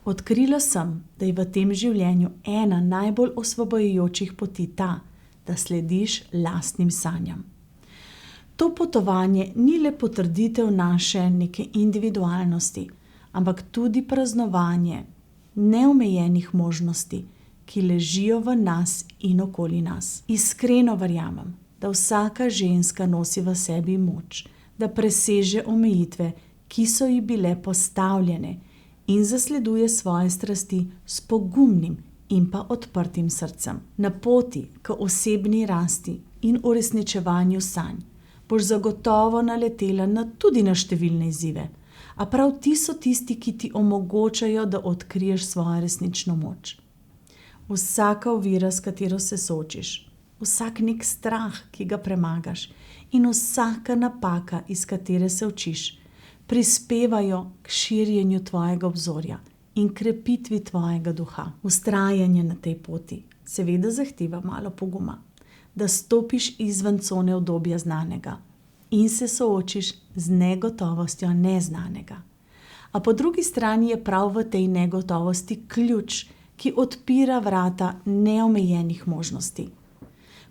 Odkrila sem, da je v tem življenju ena najbolj osvobojujočih poti ta, da slediš lastnim sanjam. To potovanje ni le potrditev naše neke individualnosti, ampak tudi praznovanje neomejenih možnosti, ki ležijo v nas in okoli nas. Iskreno verjamem, da vsaka ženska nosi v sebi moč, da preseže omejitve, ki so ji bile postavljene, in zasleduje svoje strasti s pogumnim in pa odprtim srcem. Na poti k osebni rasti in uresničevanju sanj boš zagotovo naletela tudi na številne izzive, a prav ti so tisti, ki ti omogočajo, da odkriješ svojo resnično moč. Vsaka ovira, s katero se soočiš, vsak nek strah, ki ga premagaš, in vsaka napaka, iz katere se učiš, prispevajo k širjenju tvojega obzorja in krepitvi tvojega duha. Vztrajanje na tej poti seveda zahteva malo poguma, da stopiš izven cone udobja znanega in se soočiš z negotovostjo neznanega. A po drugi strani je prav v tej negotovosti ključ, ki odpira vrata neomejenih možnosti.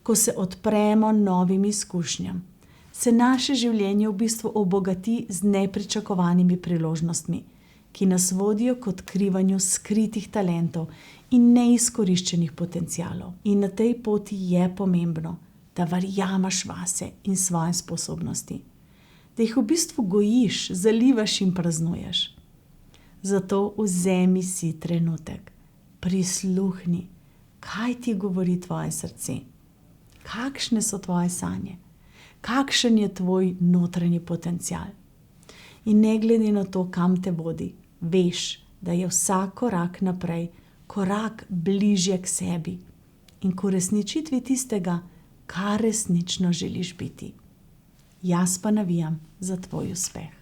Ko se odpremo novim izkušnjam, se naše življenje v bistvu obogati z nepričakovanimi priložnostmi, ki nas vodijo k odkrivanju skritih talentov in neizkoriščenih potencialov. In na tej poti je pomembno, da verjameš vase in svoje sposobnosti, da jih v bistvu gojiš, zalivaš in praznuješ. Zato vzemi si trenutek, prisluhni, kaj ti govori tvoje srce, kakšne so tvoje sanje, kakšen je tvoj notranji potencial. In ne glede na to, kam te vodi, veš, da je vsak korak naprej korak bližje k sebi in k uresničitvi tistega, kar resnično želiš biti. Jaz pa navijam za tvoj uspeh.